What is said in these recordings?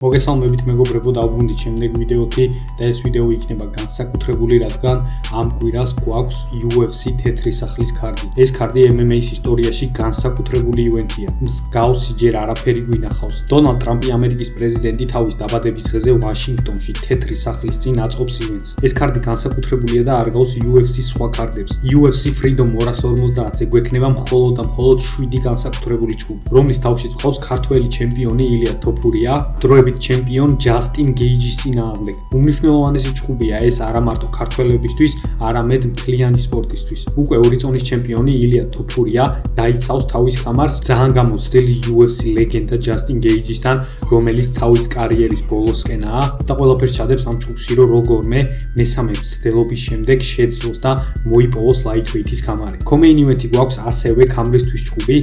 მოგესალმებით მეგობრებო, დავბრუნდით შემდეგ ვიდეოთი და ეს ვიდეო იქნება განსაკუთრებული, რადგან ამ კვირას გვაქვს UFC თეთრი სახლის კარდი. ეს კარდი MMA-ის ისტორიაში განსაკუთრებული ივენთია. მსგავსი ჯერ არაფერი გვინახავს. დონალდ ტრამპი, ამერიკის პრეზიდენტი, თავის დაბადების დღეზე ვაშინგტონში თეთრი სახლის წინ აწყობს ივენთს. ეს კარდი განსაკუთრებულია და არ გავს UFC-ის სხვა კარდებს. UFC Freedom 250-ზე გვექნება მხოლოდ და მხოლოდ 7 განსაკუთრებული ჯგუფი, რომლის თავშიც ყავს ქართველი ჩემპიონი ილია თოფურია, ჩემპიონ ჯასტინ გეიჯის წინააღმდეგ. უმნიშვნელოვანესი ჯგუფია ეს არა მარტო ქართველებისთვის, არამედ მთლიანი სპორტისთვის. უკვე 2 წონის ჩემპიონი ილია თოფურია დაიცავს თავის ხამარს ძალიან გამოცდილი UFC ლეგენდა ჯასტინ გეიჯისთან, რომელიც თავის კარიერის ბოლოსკენაა და ყველაფერს ჩადებს ამ ჯგუფში, რომ როგორმე მესამე მცდელობის შემდეგ შეძლოს და მოიპოვოს lightweight-ის ხამარი. Co-main event-ი გვაქვს ასევე ქამრისთვის ჯგუფი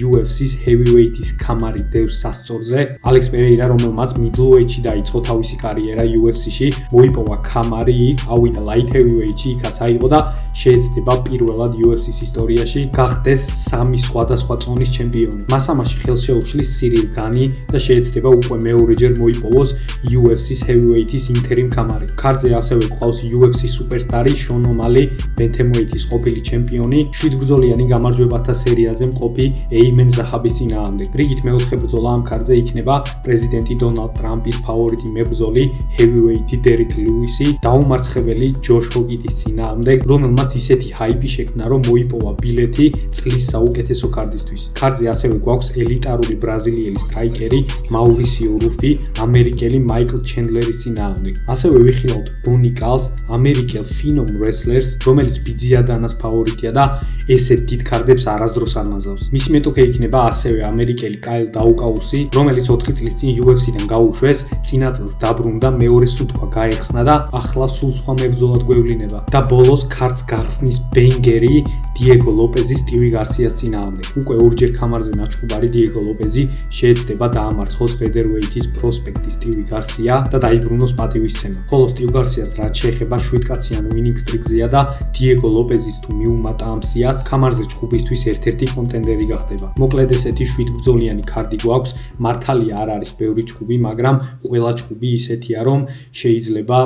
UFC-ის heavyweight-ის ხამარი დევს სასწორზე, ალექს პერეირა, რომელმაც middleweight-ში დაიწყო თავისი კარიერა UFC-ში, მოიპოვა ხამარი იქ, ავიდა light heavyweight-ში, იქაც აიღო და შეეცდება პირველად UFC-ის ისტორიაში გახდეს 3 სხვადასხვა წონის ჩემპიონი. მას ამაში ხელს შეუშლის სირილ განი და შეეცდება უკვე მეორეჯერ მოიპოვოს UFC-ის heavyweight-ის ინტერიმ ხამარი. ქარდზე ასევე გვყავს UFC სუპერსტარი შონ ომალი, bantamweight-ის ყოფილი ჩემპიონი, 7 ბრძოლიანი გამარჯვებათა სერიაზე მყოფი ეიმენ ზაჰაბის წინააღმდეგ. რიგით მეოთხე ბრძოლა ამ ქარდზე იქნება პრეზიდენტი დონალდ ტრამპის ფავორიტი მებრძოლი heavyweight დერიკ ლუისი დაუმარცხებელი ჯოშ ჰოგიტის წინააღმდეგ, რომელმაც ისეთი ჰაიპი შექმნა, რომ მოიპოვა ბილეთი წლის საუკეთესო ქარდისთვის. ქარდზე ასევე გვაქვს ელიტარული ბრაზილიელი სტრაიკერი მაურისიო რუფი ამერიკელი მაიკლ ჩენდლერის წინააღმდეგ. ასევე ვიხილავთ ბონი კალს, ამერიკელ ფინომ რესლერს, რომელიც ბიძიადანას ფავორიტია და ესეთ დიდ ქარდებს არასდროს არ მაზავს. მისი მეტოქე იქნება ასევე ამერიკელი კაილ დაუკაუსი, რომელიც 4 წლის წინ UFC-დან გაუშვეს, წინა წელს დაბრუნდა, მეორე სუთქვა გაეხსნა და ახლა სულ სხვა მებრძოლად გვევლინება. და ბოლოს ქარდს გახსნის ბენგერი დიეგო ლოპეზის სტივი გარსიას წინააღმდეგ. უკვე ორჯერ ხამარზე ნაჩხუბარი დიეგო ლოპეზი შეეცდება დაამარცხოს featherweight-ის პროსპექტი სტივი გარსია და დაიბრუნოს პატივისცემა. ხოლო სტივ გარსიას რაც შეეხება 7-კაციან winning streak-ზეა და დიეგო ლოპეზის თუ მიუმატა ამ სიას, ხამარზე ჯგუფისთვის ერთ-ერთი კონტენდერი გახდება. მოკლედ ესეთი 7 ბრძოლიანი ქარდი გვაქვს, მართალია არ არის ბევრი ჯგუფი, მაგრამ ყველა ჯგუფი ისეთია, რომ შეიძლება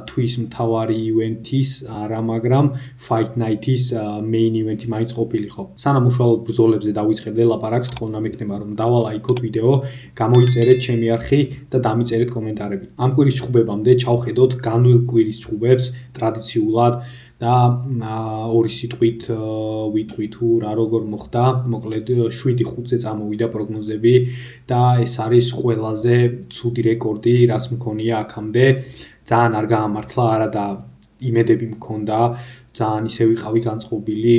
თვის მთავარი ივენთის არა, მაგრამ fight night-ის main event-ი მაინც ყოფილიყო. სანამ უშუალოდ ბრძოლებზე დავიწყებდე ლაპარაკს, თქონა მექნება რომ დავალაიქოთ ვიდეო, გამოიწერეთ ჩემი არხი და დამიწერეთ კომენტარები. ამ კვირის ჯგუფებამდე ჩავხედოთ განვლილ კვირის ჯგუფებს ტრადიციულად და ორი სიტყვით ვიტყვი თუ რა როგორ მოხდა. მოკლედ 7-5-ზე წამოვიდა პროგნოზები და ეს არის ყველაზე ცუდი რეკორდი, რაც მქონია აქამდე. ძალიან არ გაამართლა, არა და იმედები მქონდა, ძალიან ისე ვიყავი განწყობილი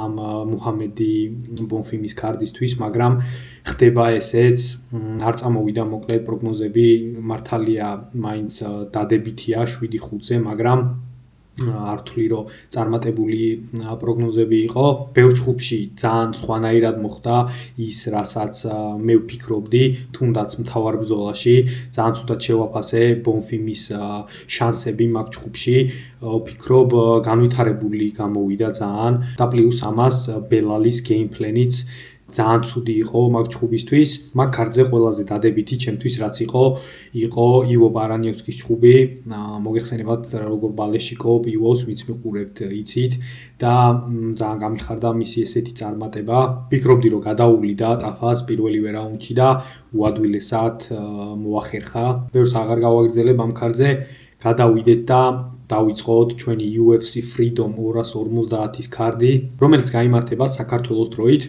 ამ მუჰამედი ბონფიმის კარდისთვის, მაგრამ ხდება ესეც, არ წამოვიდა მოკლედ პროგნოზები, მართალია მაინც დადებითია 7-5-ზე, მაგრამ არ ვთვლი, რომ წარმატებული პროგნოზები იყო. ბევრ ჯგუფში ძალიან სხვანაირად მოხდა ის, რასაც მე ვფიქრობდი, თუნდაც მთავარ ბრძოლაში ძალიან ცუდად შევაფასე ბონფიმის შანსები მაგ ჯგუფში. ვფიქრობ, განვითარებული გამოვიდა ძალიან და პლუს ამას ბელალის გეიმპლენიც ძალიან ცუდი იყო მაგ ჯგუფისთვის. მაგ ქარდზე ყველაზე დადებითი ჩემთვის რაც იყო ივო ბარანიევსკის ჯგუფი. მოგეხსენებათ როგორ ბალეშიკოვ ივოს ვინც მიყურებთ იცით და ძალიან გამიხარდა მისი ესეთი წარმატება. ვფიქრობდი რომ გადაუვლიდა ტაფას პირველივე რაუნდში და უადვილესად მოახერხა. ბევრს აღარ გავაგრძელებ ამ ქარდზე, გადავიდეთ და დავიწყოთ ჩვენი UFC Freedom 250-ის კარდი, რომელიც გაიმართება საქართველოს დროით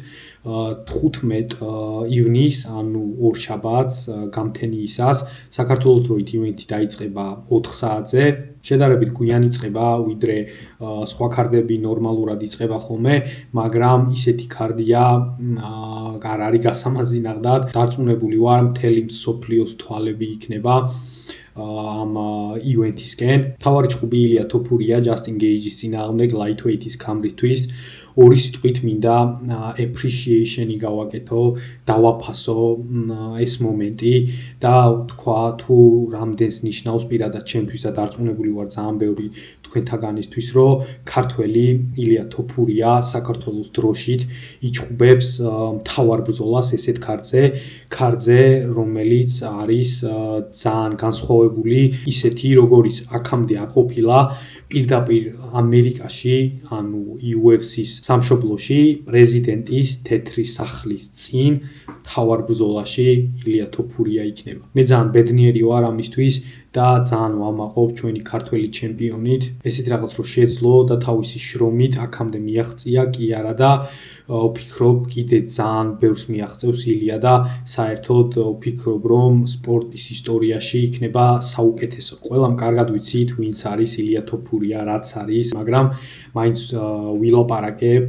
15 ივნის, ანუ ორშაბათს, გამთენიისას. საქართველოს დროით ივენთი დაიწყება 4 საათზე. შედარებით გვიან იწყება, ვიდრე სხვა კარდები ნორმალურად იწყება ხოლმე, მაგრამ ისეთი კარდია არ არის გასამაზინებლად. დარწმუნებული ვარ, მთელი მსოფლიოს თვალები იქნება ამ ივენთისკენ. მთავარი ჯგუფი ილია თოფურია ჯასტინ გეიჯის წინააღმდეგ lightweight-ის ხამრისთვის. ორი სიტყვით მინდა appreciation-ი გავაკეთო, დავაფასო ეს მომენტი და თქვა თუ რამდენს ნიშნავს პირადად ჩემთვის და დარწმუნებული ვარ ძალიან ბევრი თქვენთაგანისთვის, რომ ქართველი ილია თოფურია საქართველოს დროშით იჩხუბებს მთავარ ბრძოლას ესეთ ქარდზე, რომელიც არის ძალიან განსხვავებული, ისეთი როგორიც აქამდე არ ყოფილა პირდაპირ ამერიკაში, ანუ UFC-ს სამშობლოში პრეზიდენტის თეთრი სახლის წინ მთავარ ბრძოლაში ილია თოფურია იქნება. მე ძალიან ბედნიერი ვარ ამისთვის და ძალიან ვამაყობ ჩვენი ქართველი ჩემპიონით. ესეთი რაღაც რო შეძლო და თავისი შრომით აქამდე მიაღწია, კი არა და ვფიქრობ კიდე ძალიან ბევრს მიაღწევს ილია და საერთოდ ვფიქრობ რომ სპორტის ისტორიაში იქნება საუკეთესო. ყველამ კარგად ვიცით ვინც არის ილია თოფურია, რაც არის, მაგრამ მაინც ვილაპარაკებ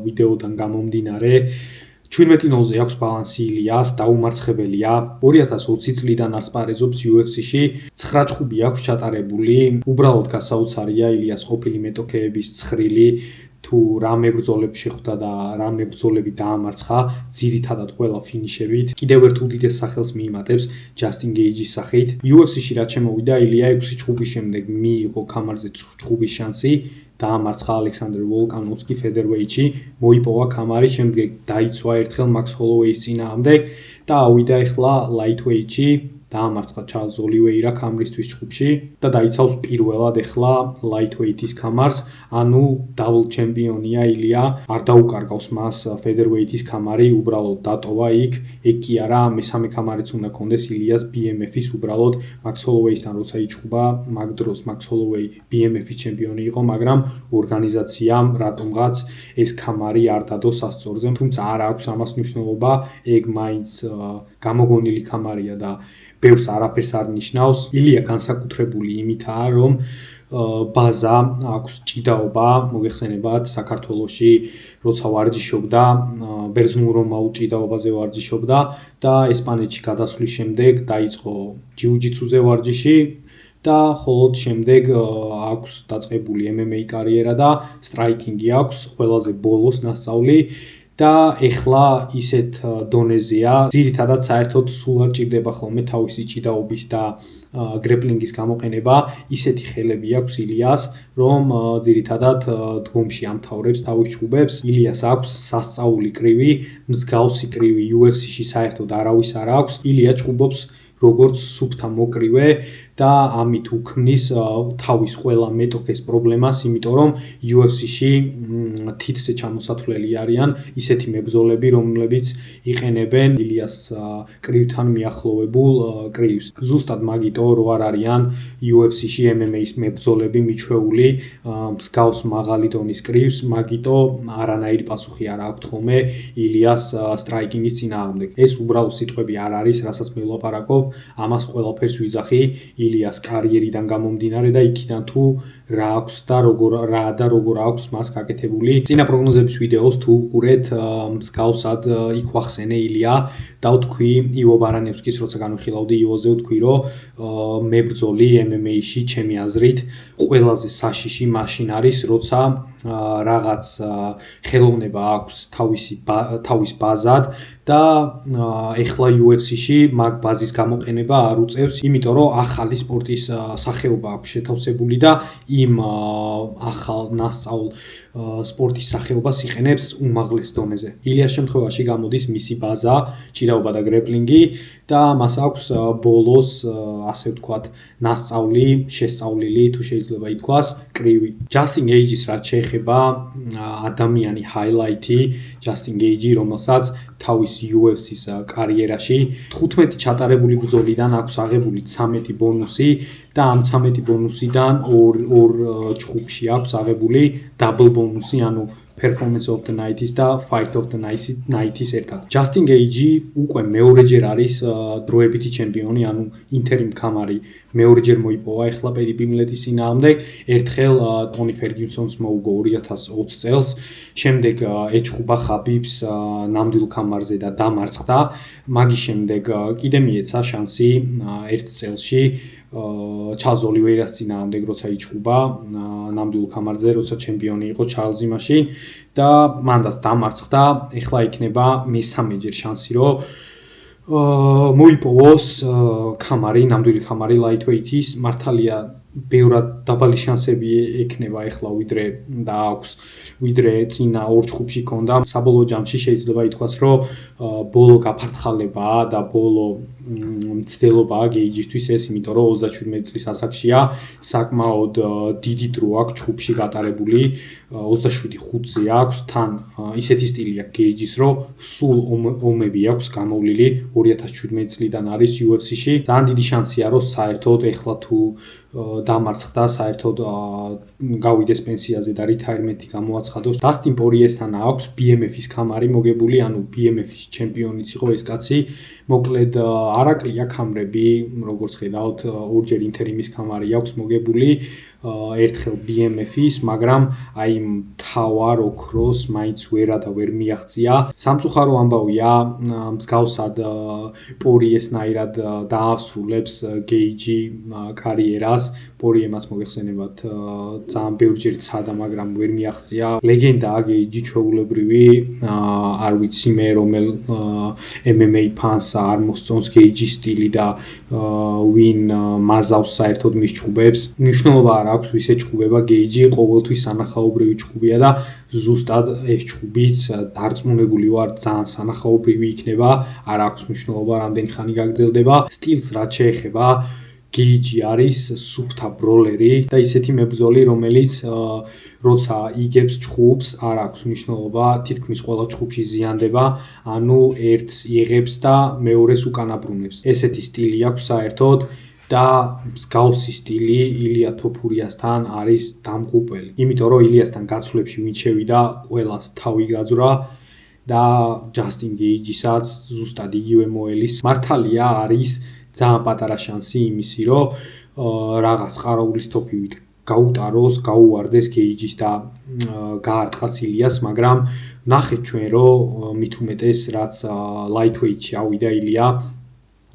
ვიდეოდან გამომდინარე 17-0-ზე აქვს ბალანსი ილიას, დაუმარცხებელია. 2020 წლიდან ასპარეზობს UFC-ში, 9 ჩხუბი აქვს ჩატარებული. უბრალოდ გასაოცარია ილიას ყოფილი მეტოქეების ცხრილი, თუ რა მებრძოლები შეხვდა და რა მებრძოლები დაამარცხა, ძირითადად ყველა ფინიშებით. კიდევ ერთ უდიდეს სახელს მიიმატებს ჯასტინ გეიჯის სახით. UFC-ში რაც შემოვიდა, ილია 6 ჩხუბის შემდეგ მიიღო ქამარზე ჩხუბის შანსი. დაამარცხა ალექსანდრ ვოლკანოვსკი ფედერვეიტში, მოიპოვა ქამარი, შემდეგ დაიცვა ერთხელ მაქს ჰოლოუეის წინააღმდეგ და ავიდა ახლა ლაითვეიტში, დაამარცხა ჩარლზ ოლივეირა ქამრისთვის ჩხუბში და დაიცავს პირველად ახლა ლაითვეიტის ქამარს, ანუ დაბლ ჩემპიონია ილია, არ დაუკარგავს მას ფედერვეიტის ქამარი, უბრალოდ დატოვა იქ, ეგ კი არა, მესამე ქამარიც უნდა კონდეს ილიას BMF-ის, უბრალოდ მაქს ჰოლოუეისთან როცა იჩხუბა, მაგ დროს მაქს ჰოლოუეი BMF-ის ჩემპიონი იყო, მაგრამ ორგანიზაციამ რატომღაც ეს ქამარი არ დადო სასწორზე, თუმცა არ აქვს ამას მნიშვნელობა, ეგ მაინც გამოგონილი ქამარია და ბევრს არაფერს არ ნიშნავს. ილია განსაკუთრებული იმითაა, რომ ბაზა აქვს ჭიდაობა, მოგეხსენებათ, საქართველოში როცა ვარჯიშობდა, ბერძნულ-რომაულ ჭიდაობაზე ვარჯიშობდა და ესპანეთში გადასვლის შემდეგ დაიწყო ჯიუ-ჯიტსუზე ვარჯიში და ხოლოდ შემდეგ აქვს დაწყებული MMA კარიერა და სტრაიკინგი აქვს, ყველაზე ბოლოს ნასწავლი. და ეხლა ისეთ დონეზეა, ძირითადად საერთოდ სულ არ ჭირდება ხოლმე თავისი ჭიდაობის და გრეპლინგის გამოყენება, ისეთი ხელები აქვს ილიას, რომ ძირითადად დგომში ამთავრებს თავის ჩხუბებს. ილიას აქვს სასწაული კრივი, მსგავსი კრივი UFC-ში საერთოდ არავის არ აქვს. ილია ჩხუბობს როგორც სუფთა მოკრივე და ამით უქმნის თავის ყველა მეტოქეს პრობლემას, იმიტომ რომ UFC-ში თითზე ჩამოსათვლელი არიან ისეთი მებრძოლები, რომლებიც იყენებენ ილიას კრივთან მიახლოვებულ კრივს. ზუსტად მაგიტო რო არ არიან UFC-ში MMA-ის მებრძოლები მიჩვეული მსგავს მაღალი დონის კრივს, მაგიტო არანაირი პასუხი არ აქვთ ხოლმე ილიას სტრაიკინგის წინააღმდეგ. ეს უბრალოდ სიტყვები არ არის, რასაც მე ვლაპარაკობ, ამას ყველაფერს ვიძახი ილიას კარიერიდან გამომდინარე და იქიდან თუ რა აქვს და როგორ აქვს მას გაკეთებული. წინა პროგნოზების ვიდეოს თუ უყურეთ, მსგავსად იქ ვახსენე ილია და ვთქვი ივო ბარანევსკის, როცა განვიხილავდი ივოზე, ვთქვი რომ მებრძოლი MMA-ში ჩემი აზრით ყველაზე საშიში მაშინ არის, როცა რაღაც ხელოვნება აქვს თავის ბაზად და ეხლა UFC-ში მაგ ბაზის გამოყენება არ უწევს, იმიტომ რომ ახალი სპორტის სახეობა აქვს შეთავსებული და იმ ახალ ნასწავლ სპორტის სახეობას იყენებს უმაღლეს დონეზე. ილიას შემთხვევაში გამოდის მისი ბაზა, ჭიდაობა და გრეპლინგი და მას აქვს ბოლოს, ასე ვთქვათ, ნასწავლი, შესწავლილი, თუ შეიძლება ითქვას, კრივი. ჯასტინ გეიჯის რაც შეეხება ადამიანი ჰაილაითი, ჯასტინ გეიჯი, რომელსაც თავის UFC-ს კარიერაში 15 ჩატარებული ბრძოლიდან აქვს აღებული 13 ბონუსი და ამ 13 ბონუსიდან ორ ჩხუბში აქვს აღებული დაბლ ბონუსი, ანუ Performance of the Night-ის და Fight of the Night-ის ერთად. ჯასტინ გეიჯი უკვე მეორეჯერ არის დროებითი ჩემპიონი, ანუ ინტერიმ ქამარი მეორეჯერ მოიპოვა ახლა პედი პიმლეტის წინააღმდეგ, ერთხელ ტონი ფერგიუსონს მოუგო 2020 წელს, შემდეგ ეჩხუბა ხაბიბს ნამდვილ ქამარზე და დამარცხდა, მაგის შემდეგ კიდე მიეცა შანსი ერთ წელში ჩარლზ ოლივეირას წინააღმდეგ როცა იჩხუბა ნამდვილ კამარზე, როცა ჩემპიონი იყო ჩარლზი მაშინ და მანდაც დამარცხდა. ეხლა იქნება მესამეჯერ შანსი, რომ მოიპოვოს კამარი, ნამდვილი კამარი lightweight-ის. მართალია ბევრად დაბალი შანსები ექნება ეხლა ვიდრე წინა ორ ჩხუბში ჰქონდა. საბოლოო ჯამში შეიძლება ითქვას, რომ ბოლო გაფართხალებაა და ბოლო მცდელობაა გეიჯისთვის ეს, იმიტომ რომ 37 წლის ასაკშია, საკმაოდ დიდი დრო აქვს ჩხუბში გატარებული, 27-5-ზე აქვს, თან ისეთი სტილი აქვს გეიჯის, რომ სულ ომები აქვს გამოვლილი, 2017 წლიდან არის UFC-ში. ძალიან დიდი შანსია, რომ საერთოდ ეხლა თუ დამარცხდა, საერთოდ გავიდეს პენსიაზე და რიტაირმენტი გამოაცხადოს. დასტინ პორიესთან აქვს BMF-ის კამარი მოგებული, ანუ BMF-ის ჩემპიონიც იყო ეს კაცი. მოკლედ არ აკლია კამრები, როგორც ხედავთ, ორჯერ ინტერიმის კამარი აქვს მოგებული, ერთხელ BMF-ის, მაგრამ აი მთავარ ოქროს მაინც ვერ მიაღწია. სამწუხარო ამბავია, მსგავსად პორიესნაირად დაასრულებს გეიჯი კარიერას. პორიემას მოგეხსენებათ, ძალიან ბევრჯერ ცადა, მაგრამ ვერ მიაღწია. ლეგენდაა გეიჯი ჩვეულებრივი, არ ვიცი მე რომელ MMA ფანს არ მოსწონს გეიჯის სტილი და ვინ მაზავს საერთოდ მის ჩხუბებს. მნიშვნელობა არ აქვს ვის ეჩხუბება, გეიჯი ყოველთვის სანახაობრივი ჩხუბია და ზუსტად ეს ჩხუბიც დარწმუნებული ვარ ძალიან სანახაობრივი იქნება, არ აქვს მნიშვნელობა რამდენი ხანი გაგრძელდება. სტილს რაც შეეხება, გეიჯი არის სუფთა ბროლერი და ისეთი მებრძოლი, რომელიც როცა იგებს ჩხუბს, არ აქვს მნიშვნელობა, თითქმის ყველა ჩხუბში ზიანდება, ანუ ერთს იღებს და მეორეს უკანაბრუნებს. ესეთი სტილი აქვს საერთოდ და მსგავსი სტილი ილია თოფურიასთან არის დამღუპელი. იმიტომ რომ ილიასთან გაცვლებში ვინ შევიდა, ყველას თავი გაძვრა და ჯასტინ გეიჯისაც ზუსტად იგივე მოელის. მართალია არის ძალიან პატარა შანსი იმისი, რომ რაღაც ყარაულის თოფივით გაუტაროს, გაუვარდეს გეიჯის და გაარტყას ილიას, მაგრამ ნახეთ ჩვენ, რომ მით უმეტეს რაც lightweight-ში ავიდა ილია,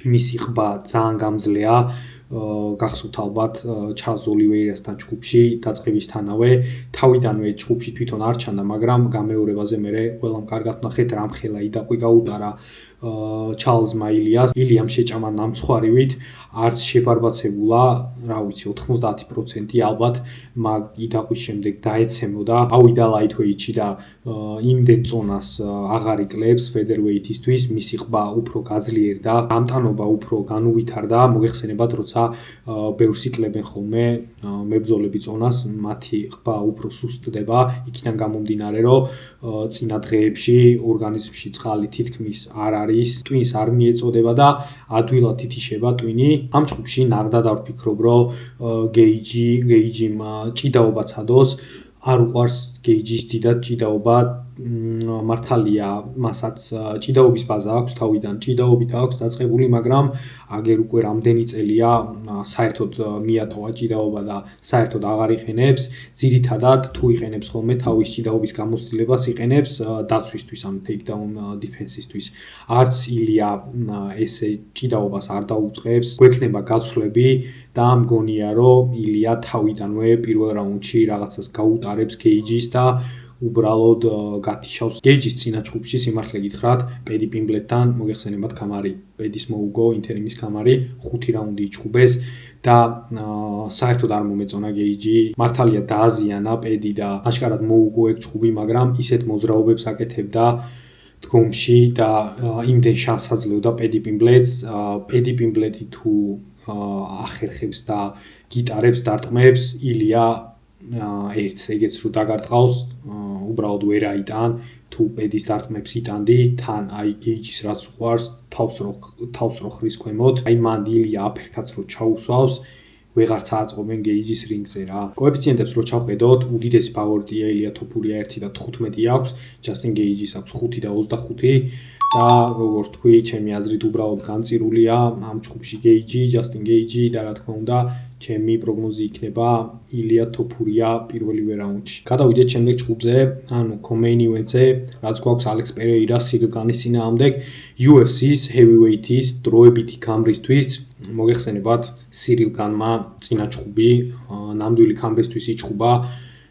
მისი ყბა ძალიან გამძლეა, გახსოვთ ალბათ ჩარლზ ოლივეირასთან ჩხუბში დაწყებისთანავე, თავიდანვე ჩხუბში თვითონ არ ჩანდა, მაგრამ გამეორებაზე მერე ყველამ კარგად ნახეთ, რამხელა იდაყვი გაუტარა ჩარლზმა ილიას. ილიამ შეჭამა ნამცხვარივით, არც შებარბაცებულა, რა ვიცი, 90% ალბათ, მაგ იდაყვის შემდეგ დაეცემოდა, ავიდა lightweight-ში და იმდენ წონას აღარ იკლებს featherweight-ისთვის, მისი ყბა უფრო გაძლიერდა, გამტანობა უფრო განუვითარდა, მოგეხსენებათ, როცა ბევრს იკლებენ ხოლმე მებრძოლები წონას, მათი ყბა უფრო სუსტდება, იქიდან გამომდინარე, რომ წინა დღეებში ორგანიზმში წყალი თითქმის არ არის, ტვინს არ მიეწოდება და ადვილად ითიშება ტვინი. ამ ჩხუბში ნახდა და ვფიქრობ, რომ გეიჯიმ ჭიდაობა ცადოს, არ უყვარს გეიჯის დიდად ჭიდაობა, მართალია მასაც ჭიდაობის ბაზა აქვს თავიდან, ჭიდაობით აქვს დაწყებული, მაგრამ აგერ უკვე რამდენი წელია საერთოდ მიატოვა ჭიდაობა და საერთოდ აღარ იყენებს. ძირითადად თუ იყენებს ხოლმე თავის ჭიდაობის გამოცდილებას იყენებს დაცვისთვის, ამ takedown defense-ისთვის. არც ილია ესე ჭიდაობას არ დაუწყებს, გვექნება გაცვლები და მგონია, რომ ილია თავიდანვე პირველ რაუნდში რაღაცას გაუტარებს გეიჯის და უბრალოდ გათიშავს. გეიჯის წინა ჩხუბში სიმართლე გითხრათ, პედი პიმბლეტთან მოგეხსენებათ კამარი, პედის მოუგო ინტერიმის კამარი, 5 რაუნდი იჩხუბეს და საერთოდ არ მომეწონა გეიჯი. მართალია დააზიანა პედი და აშკარად მოუგო ეგ ჩხუბი, მაგრამ ისეთ მოძრაობებს აკეთებდა დგომში და იმდენ შანსაძლევდა პედი პიმბლეტს. პედი პიმბლეტი თუ ახერხებს და გიტარებს დარტყმებს, ილია ერთს ეგეც რო დაგარტყავს, უბრალოდ ვერ აიტან, თუ პედის დარტყმებს იტანდი, თან აი გეიჯის რაც უყვარს, თავს რო ხრის ქვემოთ, აი მან ილია აფერქაც რო ჩაუსვავს, ვეღარც აწყობენ გეიჯის რინგზე რა. კოეფიციენტებს რო ჩავხედოთ, უდიდესი ფავორიტია ილია თოფურია 1 და 15 აქვს, ჯასტინ გეიჯის აქვს 5 და 25 და როგორც თქვი, ჩემი აზრით უბრალოდ განწირულია ამ ჩხუბში გეიჯი, ჯასტინ გეიჯი და რა თქმა უნდა, ჩემი პროგნოზი იქნება ილია თოფურია პირველივე რაუნდში. გადავიდეთ შემდეგ ჯგუფზე, ანუ co-main event-ზე, რაც გვაქვს ალექს პერეირა სირილ განის წინააღმდეგ UFC-ს heavyweight-ის დროებითი გამრისთვის. მოგეხსენებათ, სირილ განმა წინა ჯგუფი ნამდვილი გამრისთვის იჩხუბა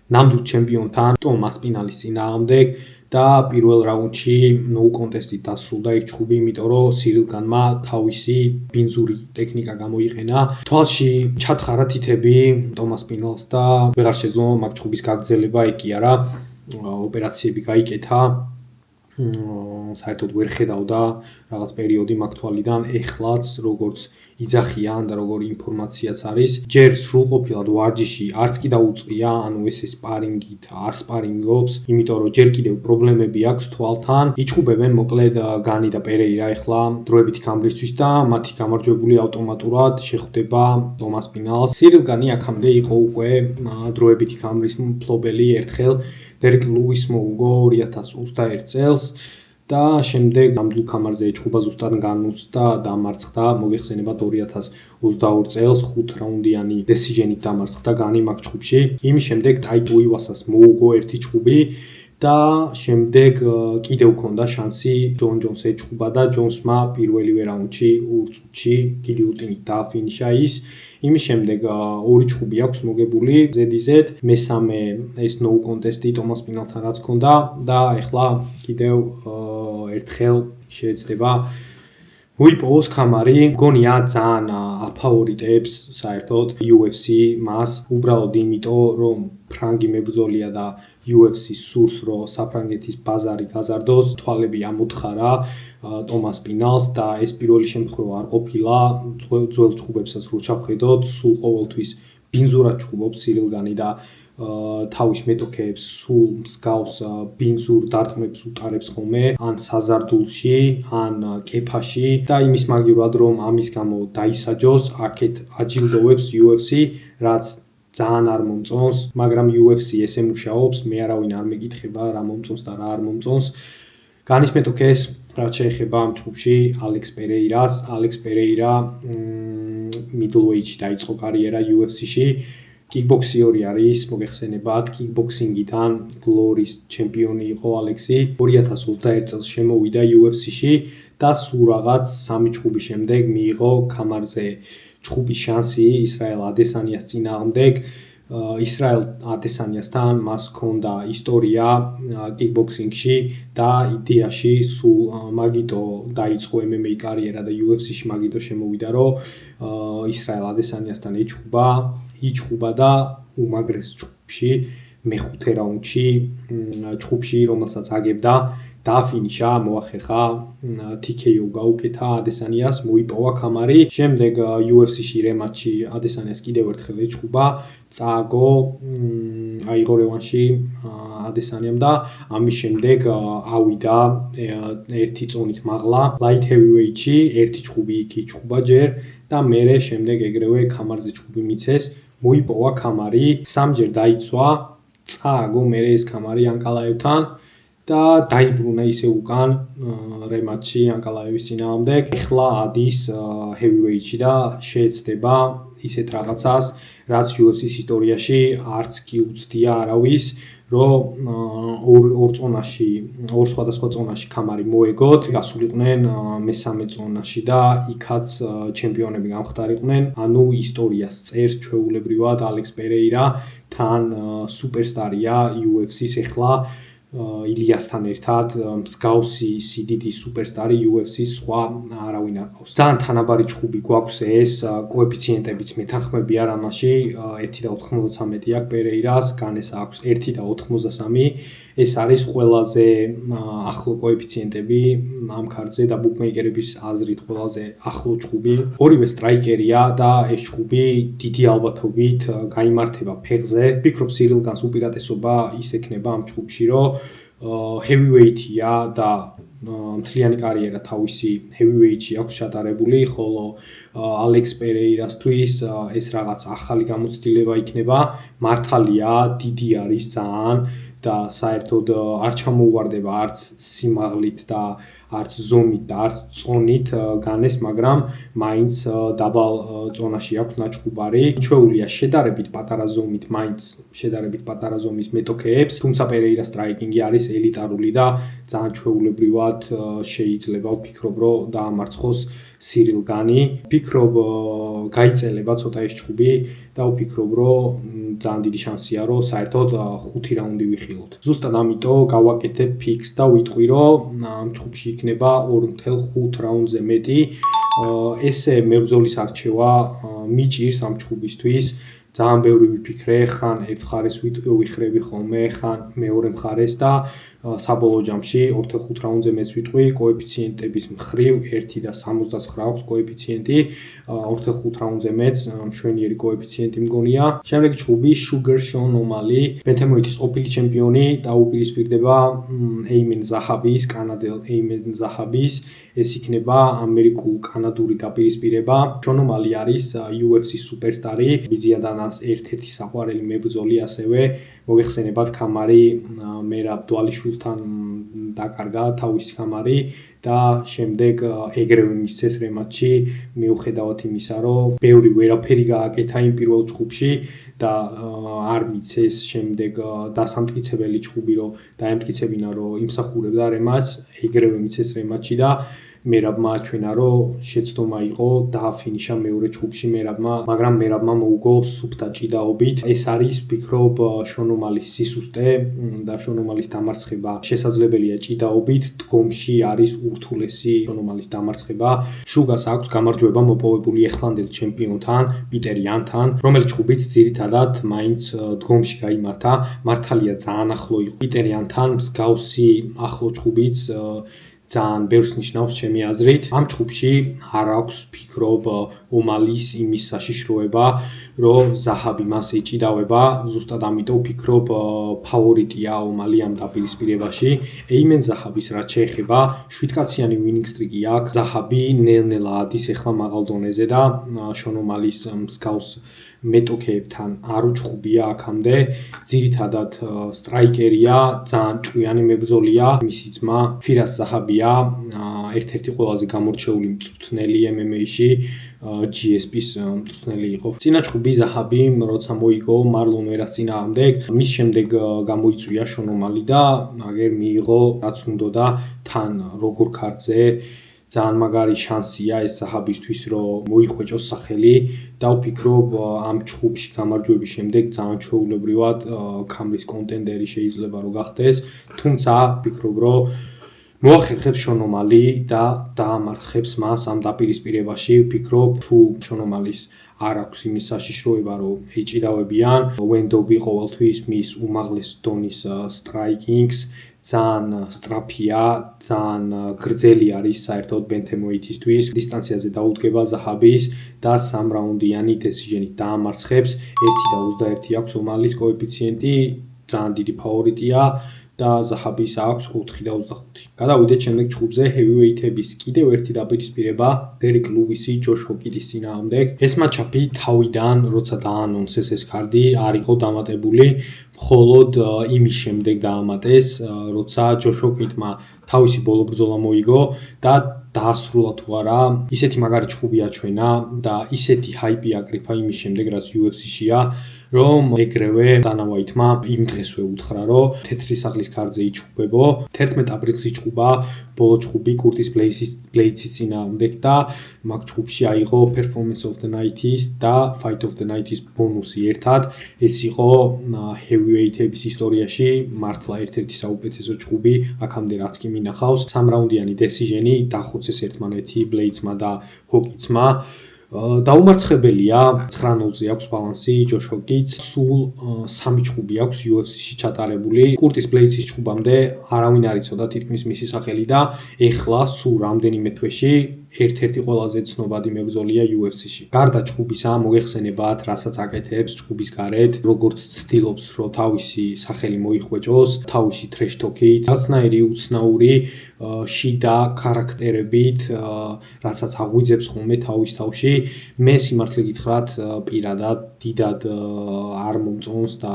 ნამდვილ ჩემპიონთან ტომას პინალის წინააღმდეგ და პირველ რაუნდში no contest-ით დასრულდა იქ ჯგუფი, იმიტომ რომ სირილ განმა თავისი ბინძური ტექნიკა გამოიყენა. თვალში ჩათხარა თითები ტომას პინალს და ვეღარ შეძლო მაგ ჯგუფის გაგრძელება, ეგ კი არა, ოპერაციები გაიკეთა. საერთოდ ვერ ხედავდა რაღაც პერიოდი მაგ თვალიდან, ეხლაც როგორც იძახიან და როგორი ინფორმაციაც არის, ჯერ სრულყოფილად ვარჯიში არც კი დაუწყია, ანუ ეს სპარინგით არ სპარინგობს, იმიტომ რომ ჯერ კიდევ პრობლემები აქვს თვალთან. იჩხუბებენ მოკლედ განი და პერეირა ეხლა დროებითი გამრისთვის და მათი გამარჯვებული ავტომატურად შეხვდება ტომას პინალს. სირილ განი აქამდე იყო უკვე დროებითი გამრის მფლობელი ერთხელ დერეკ ლუის მოუგო 2021 წელს და შემდეგ ნამდვილ გამარზე ეჩხუბა ზუსტად განუს და დამარცხდა. მოგეხსენებათ 2022 წელს 5 რაუნდიანი decision-ით დამარცხდა განი მაგ ჯგუფში. იმის შემდეგ ტაიტო ივასას მოუგო ერთი ჯგუფი და შემდეგ კიდევ ჰქონდა შანსი ჯონ ჯონს ეჩხუბა და ჯონსმა პირველივე რაუნდში 2 წუთში გილიოტინით დააფინიშა ის. იმის შემდეგ ორი ჯგუფი აქვს მოგებული ზედიზედ, მესამე ეს no contest-ი ტომას პინალთან რაც ჰქონდა და ეხლა კიდევ ერთხელ შეეცდება მოიპოვოს ქამარი. მგონია ძალიან აფავორიტებს საერთოდ UFC მას, უბრალოდ იმიტომ რომ ფრანგი მებრძოლია და UFC სურს რომ საფრანგეთის ბაზარი გაზარდოს, თვალები ამოთხარა ტომას პინალს და ეს პირველი შემთხვევა არ ყოფილა ძველ ჯგუფებსაც რო ჩავხედოთ, სულ ყოველთვის ბინზურად ჯგუფობს სირილ განი და თავის მეტოქეებს სულ მსგავს ბინზურ დარტყმებს უტარებს ხოლმე, ან საზარდულში, ან კეფაში და იმის მაგივრად რომ ამის გამო დაისაჯოს, აქეთ აჯილდოვებს UFC, რაც ძალიან არ მომწონს, მაგრამ UFC ესე მუშაობს, მე არავინ არ მეკითხება რა მომწონს და რა არ მომწონს. განის მეტოქეს რაც შეეხება ამ ჯგუფში ალექს პერეირას, ალექს პერეირა middleweight-ში დაიწყო კარიერა UFC-ში. კიკბოქსიორი არის, მოგეხსენებათ, კიკბოქსინგიდან გლორის ჩემპიონი იყო ალექსი. 2021 წელს შემოვიდა UFC-ში და სულ რაღაც 3 ჯგუფის შემდეგ მიიღო ქამარზე ჯგუფის შანსი ისრაელ ადესანიას წინააღმდეგ. ისრაელ ადესანიასთან მას ჰქონდა ისტორია კიკბოქსინგში და იდეაში სულ მაგიტო დაიწყო MMA კარიერა და UFC-ში მაგიტო შემოვიდა, რომ ისრაელ ადესანიასთან იჩხუბა და უმაგრეს ჯგუფში მეხუთე რაუნდში ჯგუფში რომელსაც აგებდა დააფინიშა, მოახერხა TKO გაუკეთა ადესანიას, მოიპოვა ქამარი. შემდეგ UFC-ში რემატჩი ადესანიას კიდევ ერთხელ ეჩხუბა, წააგო აიღო რევანში ადესანიამ და ამის შემდეგ ავიდა ერთი წონით მაღლა light heavyweight-ში, ერთი ჯგუფი იქ იჩხუბა ჯერ და მერე შემდეგ ეგრევე ქამარზე ჯგუფი მიცეს, მოიპოვა ქამარი, სამჯერ დაიცვა, წააგო მერე ეს ქამარი ანკალაევთან და დაიბრუნა ისე უკან რემატჩი ანკალაევის წინააღმდეგ. ეხლა ადის heavyweight-ში და შეეცდება ისეთ რაღაცას, რაც UFC-ის ისტორიაში არც კი უცდია არავის, რომ ორ სხვადასხვა წონაში ქამარი მოეგოთ, გასულიყვნენ მესამე წონაში და იქაც ჩემპიონები გამხდარიყვნენ. ანუ ისტორიას წერს ჩვეულებრივად ალექს პერეირა, თან სუპერსტარია UFC-ის ეხლა ილიასთან ერთად მსგავსი სიდიდის სუპერსტარი UFC-ის სხვა არავინ არ ყავს. ძალიან თანაბარი ჯგუფი გვაქვს ეს, კოეფიციენტებიც მეთანხმები არ ამაში, 1.93 აქვს პერეირას, განეს აქვს 1.93. ეს არის ყველაზე ახლო კოეფიციენტები ამ ქარტზე და ბუკმეიკერების აზრით ყველაზე ახლო ჯგუფი. ორივე სტრაიკერია და ეს ჯგუფი დიდი ალბათობით გაიმართება ფეხზე. ვფიქრობ სირილ განს უპირატესობა ის ექნება ამ ჯგუფში, რომ heavyweight-ია და მთლიანი კარიერა თავისი heavyweight-ში აქვს ჩატარებული, ხოლო ალექს პერეირასთვის ეს რაღაც ახალი გამოცდილება იქნება. მართალია, დიდი არის ძალიან და საერთოდ არ ჩამოუვარდება არც სიმაღლით და არც ზომით და არც წონით განეს, მაგრამ მაინც დაბალ წონაში აქვს ნაჩხუბარი. ჩვეულია შედარებით პატარა ზომით, მაინც შედარებით პატარა ზომის მეტოქეებს, თუმცა პერეირა სტრაიკინგი არის ელიტარული და ძალიან ჩვეულებრივად შეიძლება ვფიქრობ, რომ დაამარცხოს სირილ განი. ვფიქრობ, გაიწელება ცოტა ეს ჩხუბი და ვფიქრობ, რომ ძალიან დიდი შანსია, რომ საერთოდ 5 რაუნდი ვიხილოთ. ზუსტად ამიტომ გავაკეთებ ფიქს და ვიტყვი, რომ ამ ჩხუბში იქნება 2.5 რაუნდზე მეტი. ესე მებრძოლის არჩევა მიჭირს ამ ჩხუბისთვის. ძალიან ბევრი ვიფიქრე, ხან ერთ მხარეს ვიხრები ხოლმე, ხან მეორე მხარეს და საბოლოო ჯამში 2.5 რაუნდზე მეც ვიტყვი, კოეფიციენტების მხრივ 1 და 69 აქვს კოეფიციენტი, 2.5 რაუნდზე მეც მშვენიერი კოეფიციენტი მგონია. შემდეგი ჩხუბი Sugar Sean O'Malley, ბენთამოითის ყოფილი ჩემპიონი და უპირისპირდება Aiemann Zahabis, კანადელ Aiemann Zahabis. ეს იქნება ამერიკულ-კანადური დაპირისპირება. Sean O'Malley არის UFC სუპერსტარი, ბიზიადანას ერთ-ერთი საყვარელი მებრძოლი ასევე. მოგეხსენებათ, ქამარი მერაბ დვალიშვილთან დაკარგა თავისი ქამარი და შემდეგ ეგრევე მისცეს რემატჩი, მიუხედავად იმისა, რომ ბევრი ვერაფერი გააკეთა იმ პირველ ჩხუბში და არ მიცეს შემდეგ დასამტკიცებელი ჩხუბი, რომ დაემტკიცებინა, რომ იმსახურებდა რემატჩს, ეგრევე მიცეს რემატჩი და მერაბმა აჩვენა, რომ შეცდომა იყო დააფინიშა მეორე ჩხუბში მერაბმა, მაგრამ მერაბმა მოუგო სუფთა ჭიდაობით. ეს არის, ვფიქრობ, Sean O'Malley-ის სისუსტე და Sean O'Malley-ის დამარცხება შესაძლებელია ჭიდაობით. დგომში არის ურთულესი Sean O'Malley-ის დამარცხება. შუგას აქვს გამარჯვება მოპოვებული ეხლანდელ ჩემპიონთან, პიტერ იანთან, რომელიც ჩხუბიც ძირითადად მაინც დგომში გაიმართა. მართალია ძალიან ახლო იყო პიტერ იანთან, მსგავსი ახლო ჩხუბიც ძალიან ბევრს ნიშნავს ჩემი აზრით. ამ ჩხუბში არ აქვს, ვფიქრობ, O'Malley-ის იმის საშიშროება, რომ Zahabi მას ეჭიდავება. ზუსტად ამიტომ ვფიქრობ, ფავორიტია O'Malley ამ დაპირისპირებაში. Aiemann Zahabis რაც შეეხება, 7-კაციანი winning streak-ი აქვს. Zahabi ნელ-ნელა ადის ახლა მაღალ დონეზე და Sean O'Malley-ის მსგავს მეტოქეებთან არ უჩხუბია აქამდე. ძირითადად სტრაიკერია, ძალიან ჭკვიანი მებრძოლია. მისი ძმა Firas Zahabia ერთ-ერთი ყველაზე გამორჩეული მწვრთნელი MMA-ში, GSP-ის მწვრთნელი იყო. წინა ჩხუბი Zahabi, როცა მოიგო Marlon Veras წინააღმდეგ, მის შემდეგ გამოიწვია Sean O'Malley და აგერ მიიღო რაც უნდოდა თან როგორ ქართზე. ძალიან მაგარი შანსია ეს Zahabისთვის, რომ მოიხვეჭოს სახელი და ვფიქრობ, ამ ჩხუბში გამარჯვების შემდეგ ძალიან ჩვეულებრივად ქამრის კონტენდერი შეიძლება რომ გახდეს, თუმცა ვფიქრობ, რომ მოახერხებს Sean O'Malley და დაამარცხებს მას ამ დაპირისპირებაში. ვფიქრობ, თუ Sean O'Malley-ს არ აქვს იმის საშიშროება, რომ ეჭიდავებიან. Wendobi ყოველთვის მის უმაღლეს დონის სტრაიკინგს, ძალიან სწრაფია, ძალიან გრძელი არის საერთოდ ბენთამოითისთვის. დისტანციაზე დაუდგება Zahabis და 3 რაუნდიანი decision-ით დაამარცხებს. 1.21 აქვს O'Malley-ის კოეფიციენტი, ძალიან დიდი ფავორიტია. და Zahabis აქვს 4.25. გადავიდეთ შემდეგ ჩხუბზე, heavyweight-ების კიდევ ერთი დაპირისპირება, Derek Lewis-ი Josh Hockey-ის წინააღმდეგ. ეს მატჩაპი თავიდან, როცა დაანონსეს ეს კარდი, არ იყო დამატებული, მხოლოდ იმის შემდეგ დაამატეს, როცა Josh Hockey-მა თავისი ბოლო ბრძოლა მოიგო და დაასრულა თუ არა, ისეთი მაგარი ჩხუბი აჩვენა და ისეთი ჰაიპი აკრიფა იმის შემდეგ, რაც UFC-შია, რომ ეგრევე Dana White-მა იმ დღესვე უთხრა, რომ თეთრი სახლის ქარდზე იჩხუბებო. 11 აპრილს იჩხუბა ბოლო ჩხუბი Curtis Blaydes-ის წინააღმდეგ და მაგ ჩხუბში აიღო Performance of the Night-ის და Fight of the Night-ის ბონუსი ერთად. ეს იყო heavyweight-ების ისტორიაში მართლა ერთ-ერთი საუკეთესო ჩხუბი, აქამდე რაც კი მინახავს. 3 რაუნდიანი decision-ი დახოცეს ერთმანეთი Blaydes-მა და Hockey-მა. დაუმარცხებელია, 9-0-ზე აქვს ბალანსი Josh Hockey-ს, სულ 3 ჩხუბი აქვს UFC-ში ჩატარებული. Curtis Blaydes-ის ჩხუბამდე არავინ არ იცოდა თითქმის მისი სახელი და ეხლა სულ რამდენიმე თვეში ერთ-ერთი ყველაზე ცნობადი მებრძოლია UFC-ში. გარდა ჩხუბისა, მოგეხსენებათ, რასაც აკეთებს ჩხუბის გარეთ, როგორც ცდილობს, რომ თავისი სახელი მოიხვეჭოს, თავისი trash talk-ით, რაცნაირი უცნაური შიდა ქარაქტერებით, რასაც აღვიძებს ხოლმე თავის თავში. მე სიმართლე გითხრათ, პირადად დიდად არ მომწონს და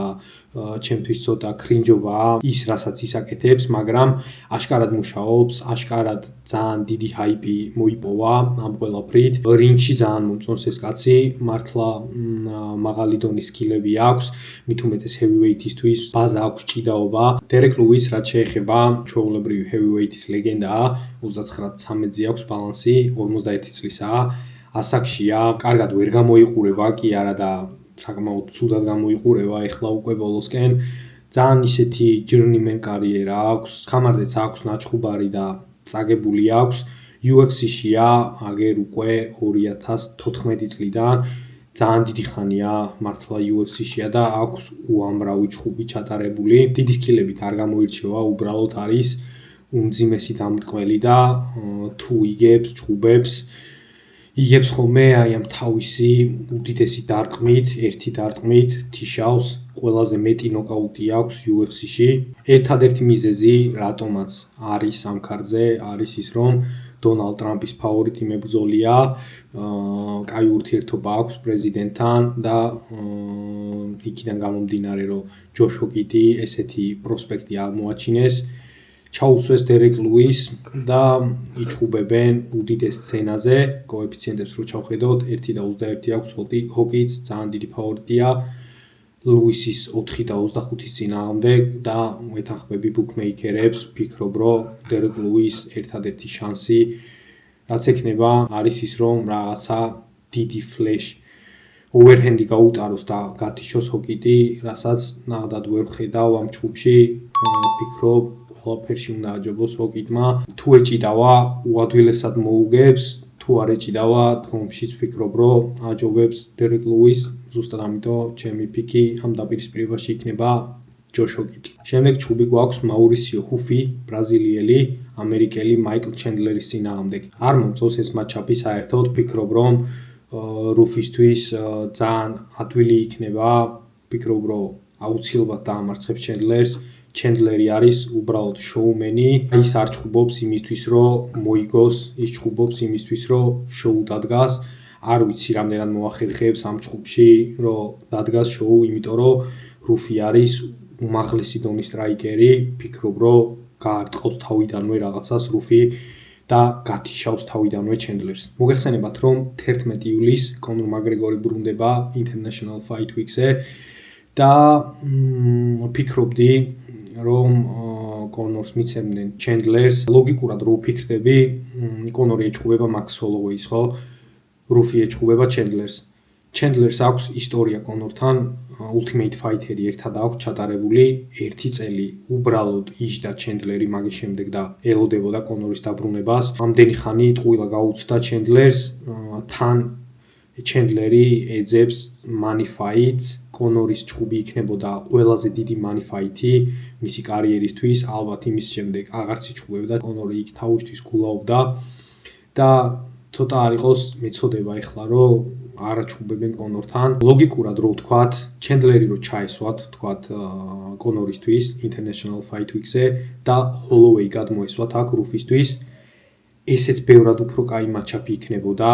ჩემთვის ცოტა კრინჯობაა ის, რასაც ის აკეთებს, მაგრამ აშკარად მუშაობს, აშკარად ძალიან დიდი ჰაიპი მოიპოვა ამ ყველაფრით. რინგში ძალიან მომწონს ეს კაცი, მართლა მაღალი დონის სკილები აქვს, მით უმეტეს ჰევივეითისთვის ბაზა აქვს ჭიდაობა. დერეკ ლუის, რაც შეეხება ჩვეულებრივი ჰევივეითის ლეგენდაა, 39-13-ზე აქვს ბალანსი, 51 წლისაა, ასაკშია, კარგად ვერ გამოიყურება, კი არა და საკმაოდ ცუდად გამოიყურება ეხლა უკვე ბოლოსკენ. ძალიან ისეთი journeyman კარიერა აქვს, ხამარზეც აქვს ნაჩხუბარი და წაგებული აქვს. UFC-შია აგერ უკვე 2014 წლიდან. ძალიან დიდი ხანია მართლა UFC-შია და აქვს უამრავი ჩხუბი ჩატარებული. დიდი სკილებით არ გამოირჩევა, უბრალოდ არის უმძიმესი დამრტყმელი და თუ იგებს ჩხუბებს იგებს ხოლმე აი ამ თავისი უდიდესი დარტყმით, ერთი დარტყმით თიშავს, ყველაზე მეტი ნოკაუტი აქვს UFC-ში. ერთადერთი მიზეზი, რატომაც არის ამ ქარდზე, არის ის, რომ დონალდ ტრამპის ფავორიტი მებრძოლია, კაი ურთიერთობა აქვს პრეზიდენტთან და იქიდან გამომდინარე, რომ ჯოშო კიტი ესეთი პროსპექტი აღმოაჩინეს. ჩაუსვეს დერეკ ლუის და იჩხუბებენ უდიდეს სცენაზე, კოეფიციენტებს რო ჩავხედოთ, 1-21 აქვს ჰოკიც, ძალიან დიდი ფავორიტია. ლუისის 4-25-ის წინააღმდეგ და ვეთანხმები ბუკმეიკერებს, ვფიქრობ, რომ დერეკ ლუის ერთადერთი შანსი, რაც ექნება, არის ის, რომ რაღაცა დიდი ფლეშ ოვერჰენდი გაუტაროს და გათიშოს ჰოკიტი, რასაც ნახდად ვერ ვხედავ ამ ჩხუბში, ვფიქრობ, ყველაფერში უნდა აჯობოს ჰოკიტმა. თუ ეჭიდავა, უადვილესად მოუგებს, თუ არ ეჭიდავა, დგომშიც ვფიქრობ, რომ აჯობებს დერეკ ლუის, ზუსტად ამიტომ ჩემი პიკი ამ დაპირისპირებაში იქნება ჯოშო კიტი. შემდეგ ჩხუბი გვაქვს მაურისიო ჰუფი, ბრაზილიელი, ამერიკელი მაიკლ ჩენდლერის წინააღმდეგ. არ მომწონს ეს მატჩაპი საერთოდ, ვფიქრობ, რომ რუფისთვის ძალიან ადვილი იქნება, ვფიქრობ, რომ აუცილებლად დაამარცხებს ჩენდლერს. ჩენდლერი არის უბრალოდ შოუმენი, ის არ ჩხუბობს იმისთვის, რომ მოიგოს, ის ჩხუბობს იმისთვის, რომ შოუ დადგას. არ ვიცი რამდენად მოახერხებს ამ ჩხუბში, რომ დადგას შოუ, იმიტომ რომ რუფი არის უმაღლესი დონის სტრაიკერი, ვფიქრობ, რომ გაარტყავს თავიდანვე რაღაცას რუფი და გათიშავს თავიდანვე ჩენდლერს. მოგეხსენებათ, რომ 11 ივლისს კონორ მაკგრეგორი ბრუნდება International Fight Week-ზე და ვფიქრობდი, რომ კონორს მიცემდნენ ჩენდლერს. ლოგიკურად რო ვფიქრდები, კონორი ეჩხუბება მაქს ჰოლოვეის, ხო? რუფი ეჩხუბება ჩენდლერს. ჩენდლერს აქვს ისტორია კონორთან, Ultimate Fighter-ი ერთად აქვს ჩატარებული 1 წელი. უბრალოდ იჯდა ჩენდლერი მაგის შემდეგ და ელოდებოდა კონორის დაბრუნებას. ამდენი ხანი ტყუილა გაუცდა ჩენდლერს, თან ჩენდლერი ეძებს money fights, კონორის ჩხუბი იქნებოდა ყველაზე დიდი money fight-ი მისი კარიერისთვის, ალბათ იმის შემდეგ აღარც იჩხუბებდა, კონორი იქ თავისთვის გულაობდა და ცოტა არ იყოს მეწოდება ეხლა, რომ არ აჩხუბებენ კონორთან. ლოგიკურად რო ვთქვათ, ჩენდლერი რო ჩაესვათ, ვთქვათ კონორისთვის International Fight Week-ზე და ჰოლოვეი გადმოესვათ აქ რუფისთვის, ესეც ბევრად უფრო კაი მატჩაპი იქნებოდა.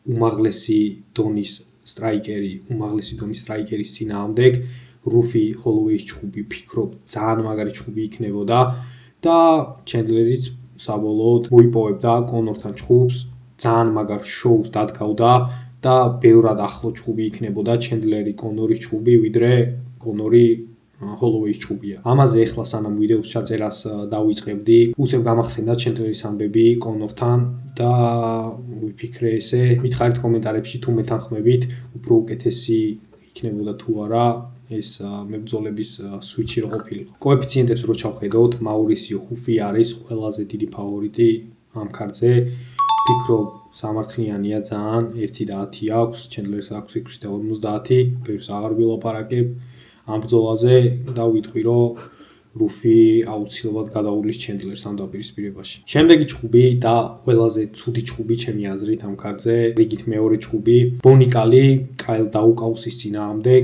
უმაღლესი დონის სტრაიკერის წინააღმდეგ, რუფი ჰოლოვეის ჩხუბი ვფიქრობ ძალიან მაგარი ჩხუბი იქნებოდა და ჩენდლერიც საბოლოოდ მოიპოვებდა კონორთან ჩხუბს, ძალიან მაგარ შოუს დადგავდა და ბევრად ახლო ჩხუბი იქნებოდა ჩენდლერი კონორის ჩხუბი, ვიდრე კონორი ჰოლოვეის ჩხუბია. ამაზე ეხლა სანამ ვიდეოს ჩაწერას დავიწყებდი, უცებ გამახსენდა ჩენდლერის ამბები კონორთან და ვიფიქრე ესე, მითხარით კომენტარებში თუ მეთანხმებით, უფრო უკეთესი იქნებოდა თუ არა ეს მებრძოლების სვიჩი რო ყოფილიყო. კოეფიციენტებს რო ჩავხედოთ, მაურისიო ჰუფი არის ყველაზე დიდი ფავორიტი ამ ქარდზე. ვფიქრობ, სამართლიანია ძალიან, 1-10 აქვს, ჩენდლერს აქვს 6-50, ბევრს აღარ ვილაპარაკებ ამ ბრძოლაზე და ვიტყვი, რომ რუფი აუცილებლად გადაუვლის ჩენდლერს ამ დაპირისპირებაში. შემდეგი ჩხუბი და ყველაზე ცუდი ჩხუბი ჩემი აზრით ამ ქარდზე, რიგით მეორე ჩხუბი, ბონიკალი კაილ დაუკაუსის წინააღმდეგ.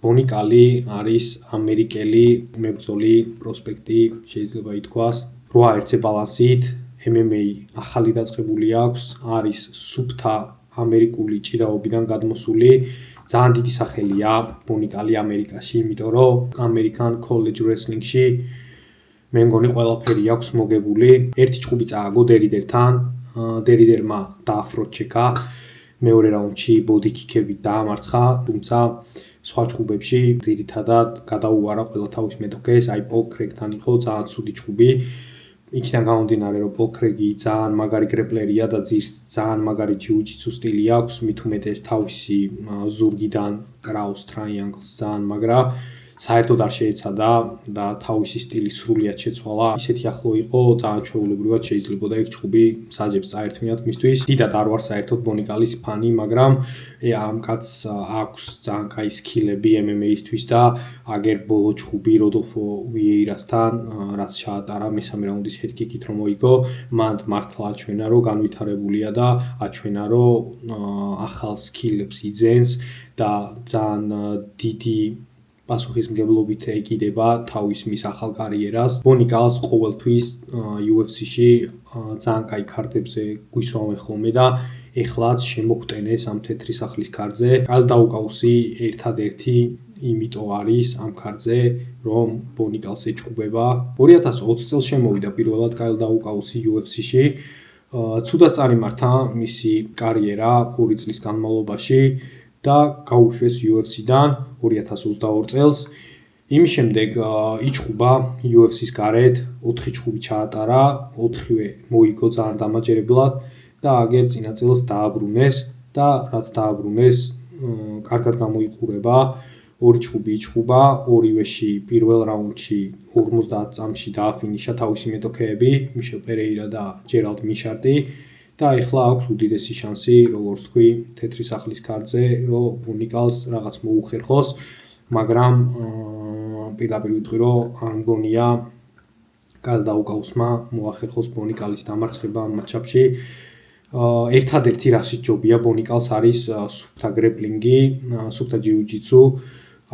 ბონიკალი არის ამერიკელი მებრძოლი პროსპექტი, შეიძლება ითქვას, 8-1 ბალანსით, MMA ახალი დაწყებული აქვს, არის სუფთა ამერიკული ჭიდაობიდან გადმოსული ძალიან დიდი სახელია ბონიკალი ამერიკაში, იმიტომ რომ American College Wrestling-ში მე მგონი ყველაფერი აქვს მოგებული. ერთი ჭუბი წააგო დერიდერთან, დერიდერმა დააფრო ჩეკა, მეორე რაუნდში ბოდი ქიქებით დაამარცხა, თუმცა სხვა ჭუბებში ძირითადად გადაუარა ყველა თავის მეტოქეს, აი პოლ კრეგთან იყო ძალიან ცუდი ჭუბი. იქიდან გამომდინარე რომ პოლ კრეგი ძალიან მაგარი გრეპლერია და ძირს ძალიან მაგარი ჯიუ-ჯიტსუ სტილი აქვს, მით უმეტეს თავისი ზურგიდან კრაუს ტრაიანგლს ძალიან მაგრა. საერთოდ არ შეეცადა და თავისი სტილი სრულიად შეცვალა. ისეთი ახლო იყო, ძალიან ჩვეულებრივად შეიძლებოდა იქ ჭუბი საჯებს წაერთმიათ მისთვის. დიდად არ ვარ საერთოდ ბონიკალის ფანი, მაგრამ ამ კაცს აქვს ძალიან კაი სკილები MMA-ისთვის და აგერ ბოლო ჭუბი როდოლფო ვიეირასთან, რაც ჩაატარა მესამე რაუნდის ჰედკიკით რომ მოიგო, მან მართლა აჩვენა რომ განვითარებულია და აჩვენა რომ ახალ სკილებს იძენს და ძალიან დიდი პასუხისმგებლობით ეკიდება თავის მის ახალ კარიერას. ბონიკალს ყოველთვის UFC-ში ძალიან კაი ქარდებზე გვისვამენ ხოლმე და ეხლაც შემოგტენეს ამ თეთრი სახლის ქარდზე. კაილ დაუკაუსი ერთადერთი იმიტო არის ამ ქარდზე, რომ ბონიკალს ეჭუბება. 2020 წელს შემოვიდა პირველად კაილ დაუკაუსი UFC-ში. ცუდად წარიმართა მისი კარიერა 2 წლის განმავლობაში და გაუშვეს UFC-დან 2022 წელს. იმის შემდეგ იჭუბა UFC-ს გარეთ, 4 ჭუბი ჩაატარა, 4-ვე მოიგო ძალიან დამაჯერებლად და აგერ წინა წელს დააბრუნეს და რაც დააბრუნეს, კარგად გამოიყურება. 2 ჭუბი იჭუბა, 2-ვეში პირველ რაუნდში 50 წამში დააფინიშა თავისი მეტოქეები, მიშელ პერეირა და ჯერალდ მიშარტი. და ეხლა აქვს უდიდესი შანსი, როგორც თქვი, თეთრი სახლის ქარდზე, რომ ბონიკალს რაღაც მოუხერხოს, მაგრამ პირდაპირ ვიტყვი, რომ არ მგონია კაილ დაუკაუსმა მოახერხოს ბონიკალის დამარცხება ამ მატჩაპში. ერთადერთი რასიც ჯობია ბონიკალს არის სუფთა გრეპლინგი, სუფთა ჯიუ-ჯიტსუ,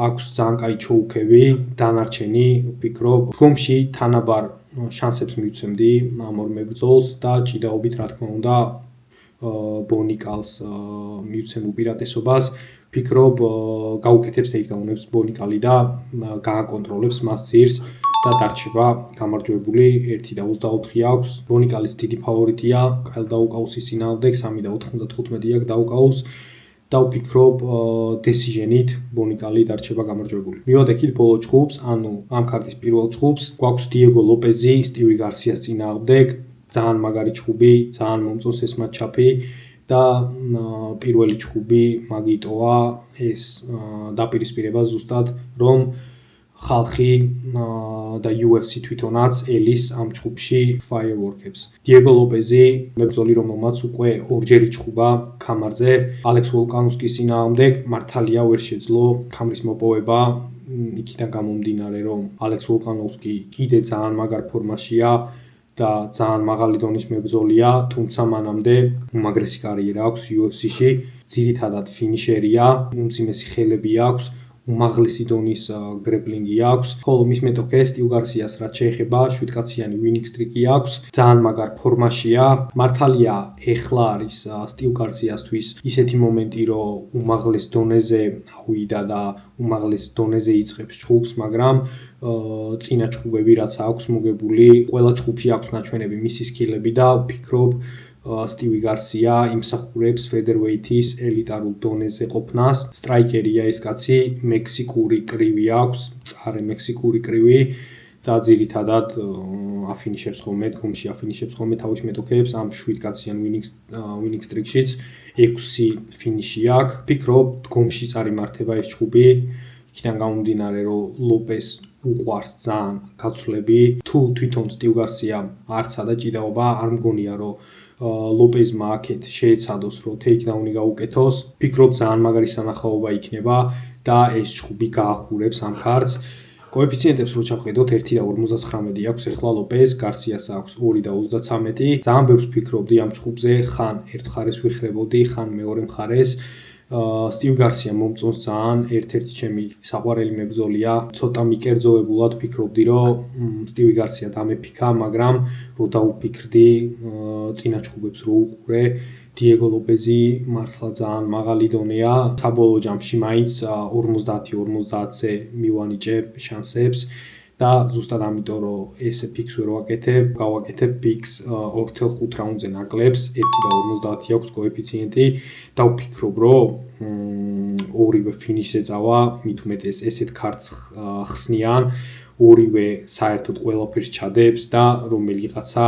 აქვს ძალიან კაი ჩოუქები, დანარჩენი ვფიქრობ, დგომში თანაბარ შანსებს მივცემდი ამ ორ მებრძოლს და ჭიდაობით რა თქმა უნდა ბონიკალს მივცემ უპირატესობას. ვფიქრობ გაუკეთებს ტეიქდაუნებს ბონიკალი და გააკონტროლებს მას ძირს და დარჩება გამარჯვებული 1-24 აქვს. ბონიკალის დიდი ფავორიტია კაილ დაუკაუსის წინააღმდეგ 3-95 აქვს დაუკაუს და ვფიქრობ დესიჟენით ბონიკალი დარჩება გამარჯვებული. მივადექით ბოლო ჭუბს, ანუ ამ ქარდის პირველ ჭუბს, გვაქვს დიეგო ლოპეზი სტივი გარსიას წინააღმდეგ, ძალიან მაგარი ჭუბი, ძალიან მომწონს ეს მატჩაპი და პირველი ჭუბი მაგიტოა ეს დაპირისპირება ზუსტად რომ ხალხი და UFC თვითონაც ელის ამ ჭუბში fireworks. დიეგო ლოპეზი მებრძოლი რომელმაც უკვე ორჯერ იჭუბა ქამარზე, ალექს ვოლკანოვსკის წინააღმდეგ, მართალია ვერ შეძლო ქამრის მოპოვება, იქიდან გამომდინარე რომ ალექს ვოლკანოვსკი კიდე ძალიან მაგარ ფორმაშია და ძალიან მაღალი დონის მებრძოლია, თუმცა მანამდე უმაგრესი კარიერა აქვს UFC-ში, ძირითადად ფინიშერია, უმძიმესი ხელები აქვს, უმაღლესი დონის გრეპლინგი აქვს, ხოლო მის მეტოქეს სტივ გარსიას რაც შეეხება 7-კაციანი ვინინგ სტრიკი აქვს, ძალიან მაგარ ფორმაშია. მართალია ეხლა არის სტივ გარსიასთვის ისეთი მომენტი, რომ უმაღლეს დონეზე ავიდა და უმაღლეს დონეზე იწყებს ჭუბს, მაგრამ წინა ჭუბები რაც აქვს მოგებული, ყველა ჭუბში აქვს ნაჩვენები მისი სკილები და ვფიქრობ სტივი გარსია იმსახურებს ფედერვეითის ელიტარულ დონეზე ყოფნას. სტრაიკერია ეს კაცი, მექსიკური კრივი აქვს, მწარე მექსიკური კრივი და ძირითადად აფინიშებს ხოლმე, დგომში აფინიშებს ხოლმე თავის მეტოქეებს, ამ 7-კაციან ვინინგ სტრიქშიც 6 ფინიში აქვს. ვფიქრობ დგომში წარიმართება ეს ჭუბი, იქიდან გამომდინარე რომ ლოპეს უყვარს ძალიან გაცვლები, თუ თვითონ სტივ გარსიამ არცა და ჭიდაობა არ მგონია რომ ლოპეზმა აქეთ შეეცადოს რომ ტეიქდაუნი გაუკეთოს. ვფიქრობ ძალიან მაგარი სანახაობა იქნება და ეს ჭუბი გაახურებს ამ ქარდს. კოეფიციენტებს რო ჩავხედოთ 1-59 აქვს ეხლა ლოპეს, გარსიას აქვს 2-33. ძალიან ბევრს ვფიქრობდი ამ ჭუბზე, ხან ერთ მხარეს ვიხრებოდი, ხან მეორე მხარეს. სტივ გარსია მომწონს ძალიან, ერთ-ერთი ჩემი საყვარელი მებრძოლია. ცოტა მიკერძოვებულად ვფიქრობდი, რომ სტივი გარსია დამეფიქა, მაგრამ რო დაუფიქრდი, წინა ჭუბებს რო უყურე, დიეგო ლოპეზი მართლა ძალიან მაღალი დონეა. საბოლოო ჯამში მაინც 50-50-ზე მივანიჭე შანსებს და ზუსტად ამიტომ რომ ესე ფიქს ვერ ვაკეთებ, გავაკეთებ ფიქს 2.5 რაუნდზე ნაკლებს, 1.50 აქვს კოეფიციენტი და ვფიქრობ რომ ორივე ფინიშზე წავა, მით უმეტეს ესეთ ქართს ხსნიან, ორივე საერთოდ ყველაფერს ჩადებს და რომელიღაცა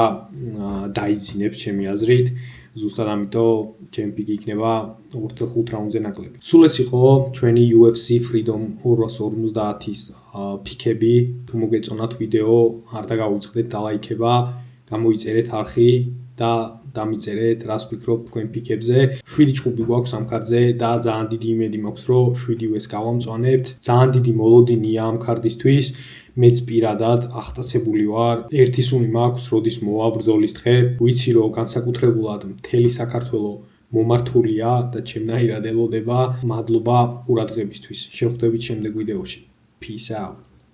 დაიძინებს ჩემი აზრით. ზუსტად ამიტომ ჩემი პიკი იქნება 2.5 რაუნდზე ნაკლები. სულ ეს იყო ჩვენი UFC Freedom 250-ის პიკები. თუ მოგეწონათ ვიდეო, არ დაგაუწყდეთ დალაიქება, გამოიწერეთ არხი და დამიწერეთ რას ვფიქრობთ თქვენ პიკებზე. 7 ჭუბი გვაქვს ამ ქარდზე და ძალიან დიდი იმედი მაქვს რომ 7-ვეს გავამწვანებთ. ძალიან დიდი მოლოდინია ამ ქარდისთვის. მეც პირადად ახტაცებული ვარ. ერთი სუნი მაქვს, როდის მოვა ბრძოლის დღე. ვიცი რომ განსაკუთრებულად მთელი საქართველო მომართულია და ჩემნაირად ელოდება. მადლობა ყურადღებისთვის. შევხვდებით შემდეგ ვიდეოში. Peace out.